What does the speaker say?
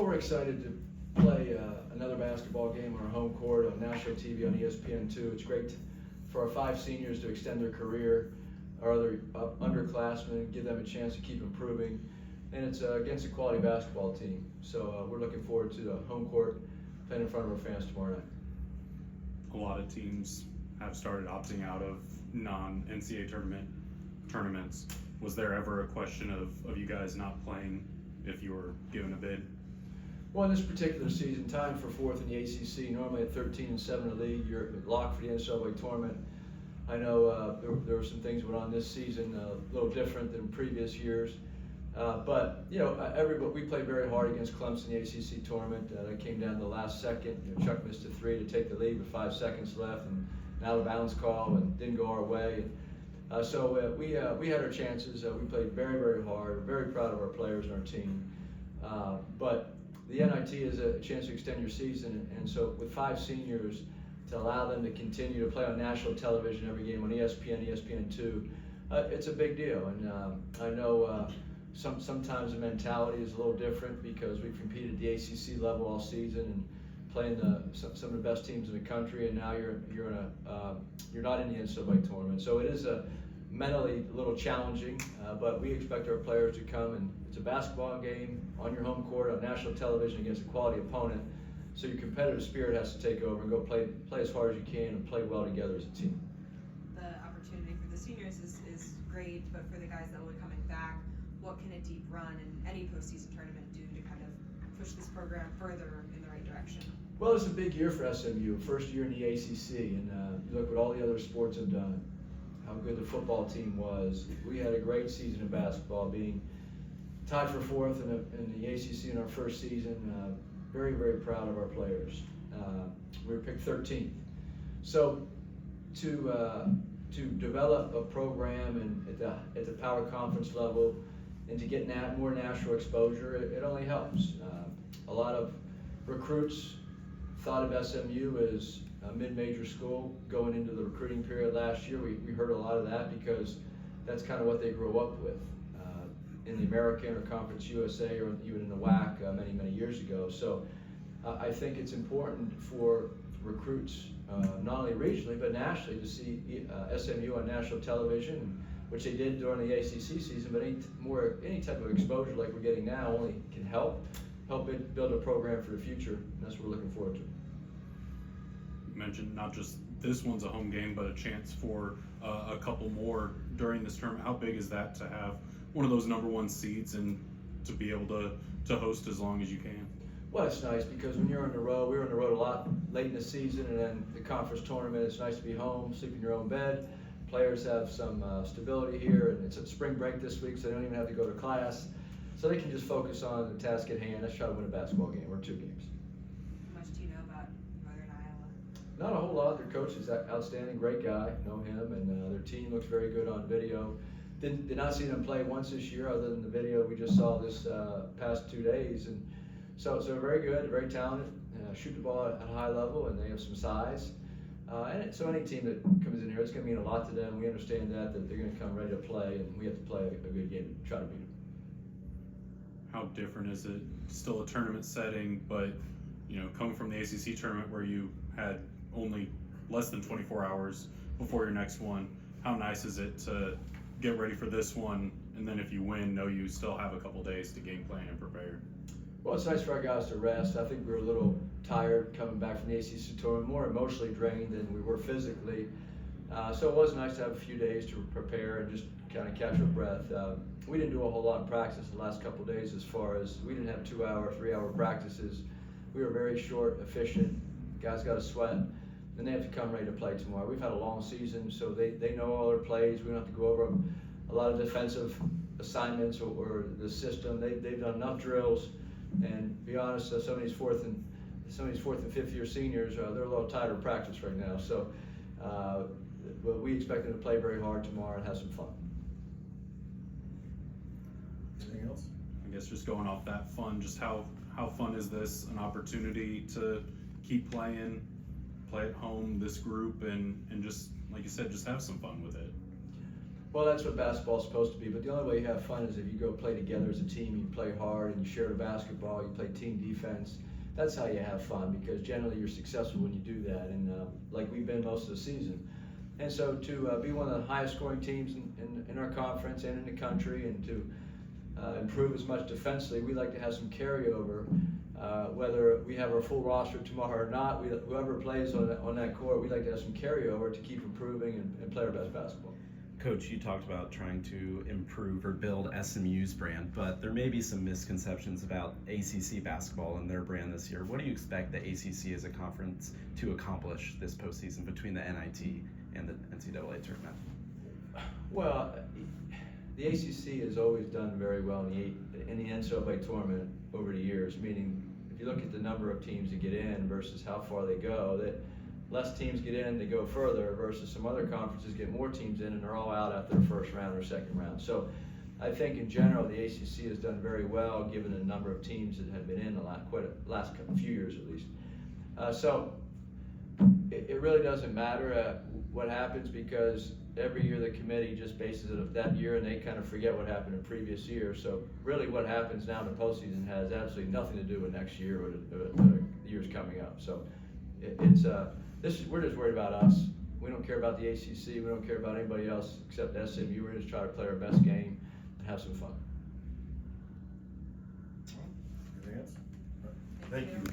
Well, we're excited to play another basketball game on our home court on national TV on ESPN2. It's great for our 5 seniors to extend their career, our other underclassmen, give them a chance to keep improving, and it's against a quality basketball team. So we're looking forward to the home court playing in front of our fans tomorrow night. A lot of teams have started opting out of non-NCAA tournaments. Was there ever a question of you guys not playing if you were given a bid? Well, in this particular season, tying for 4th in the ACC, normally at 13-7 in the league, you're locked for the NCAA tournament. I know there were some things that went on this season a little different than previous years. But, you know, we played very hard against Clemson in the ACC tournament. That came down to the last second. You know, Chuck missed a 3 to take the lead with 5 seconds left, and an out of bounds call and didn't go our way. So we had our chances. We played very, very hard. We're very proud of our players and our team. But the NIT is a chance to extend your season, and so with 5 seniors, to allow them to continue to play on national television every game on ESPN, ESPN2, it's a big deal. And I know sometimes the mentality is a little different because we've competed at the ACC level all season and playing some of the best teams in the country, and now you're not in the NCAA tournament. So it is mentally a little challenging, but we expect our players to come, and it's a basketball game on your home court on national television against a quality opponent. So your competitive spirit has to take over and go play as hard as you can and play well together as a team. The opportunity for the seniors is great, but for the guys that will be coming back, what can a deep run in any postseason tournament do to kind of push this program further in the right direction? Well, it's a big year for SMU, first year in the ACC, and you look what all the other sports have done, how good the football team was. We had a great season of basketball, being tied for 4th in the ACC in our first season. Very, very proud of our players. We were picked 13th. So to develop a program and at the power conference level and to get more national exposure, it only helps. A lot of recruits thought of SMU as a mid-major school going into the recruiting period last year. We heard a lot of that because that's kind of what they grew up with in the American or Conference USA or even in the WAC many, many years ago. So I think it's important for recruits, not only regionally but nationally, to see SMU on national television, which they did during the ACC season, but any type of exposure like we're getting now only can help it build a program for the future, and that's what we're looking forward to. You mentioned not just this one's a home game, but a chance for a couple more during this term. How big is that to have one of those #1 seeds and to be able to host as long as you can? Well, it's nice because when you're on the road, we were on the road a lot late in the season, and then the conference tournament, it's nice to be home, sleep in your own bed. Players have some stability here, and it's a spring break this week, so they don't even have to go to class. So they can just focus on the task at hand. Let's try to win a basketball game or 2 games. How much do you know about Northern Iowa? Not a whole lot. Their coach is outstanding, great guy, know him, and their team looks very good on video. Did not see them play once this year other than the video we just saw this past 2 days. And so they're very good, very talented, shoot the ball at a high level, and they have some size. So any team that comes in here, it's going to mean a lot to them. We understand that they're going to come ready to play, and we have to play a good game to try to beat them. How different is it? Still a tournament setting, but coming from the ACC tournament where you had only less than 24 hours before your next one, how nice is it to get ready for this one, and then if you win, know you still have a couple days to game plan and prepare? Well, it's nice for our guys to rest. I think we were a little tired coming back from the ACC tournament, more emotionally drained than we were physically. So it was nice to have a few days to prepare and just kind of catch our breath. We didn't do a whole lot of practice the last couple of days, as far as we didn't have 2-hour, 3-hour practices. We were very short, efficient. Guys got to sweat, and they have to come ready to play tomorrow. We've had a long season, so they know all their plays. We don't have to go over a lot of defensive assignments or the system. They've done enough drills. And to be honest, some of these 4th and 5th year seniors, they're a little tired of practice right now. So but we expect them to play very hard tomorrow and have some fun. Anything else? I guess just going off that fun, just how fun is this, an opportunity to keep playing, play at home, this group, and just, like you said, just have some fun with it? Well, that's what basketball's supposed to be, but the only way you have fun is if you go play together as a team, you play hard and you share the basketball, you play team defense. That's how you have fun, because generally you're successful when you do that, and like we've been most of the season. And so to be one of the highest scoring teams in our conference and in the country, and to improve as much defensively, we like to have some carryover. Whether we have our full roster tomorrow or not, whoever plays on that court, we like to have some carryover to keep improving and play our best basketball. Coach, you talked about trying to improve or build SMU's brand, but there may be some misconceptions about ACC basketball and their brand this year. What do you expect the ACC as a conference to accomplish this postseason between the NIT and the NCAA tournament? Well, the ACC has always done very well in the NCAA tournament over the years, meaning if you look at the number of teams that get in versus how far they go, that less teams get in, they go further, versus some other conferences get more teams in and they're all out after the first round or second round. So I think in general the ACC has done very well given the number of teams that have been in the last few years at least. So it really doesn't matter what happens, because every year the committee just bases it that year and they kind of forget what happened in previous years. So really what happens now in the postseason has absolutely nothing to do with next year or the years coming up. So we're just worried about us. We don't care about the ACC. We don't care about anybody else except SMU. We're just trying to play our best game and have some fun. Anything else? Thank you.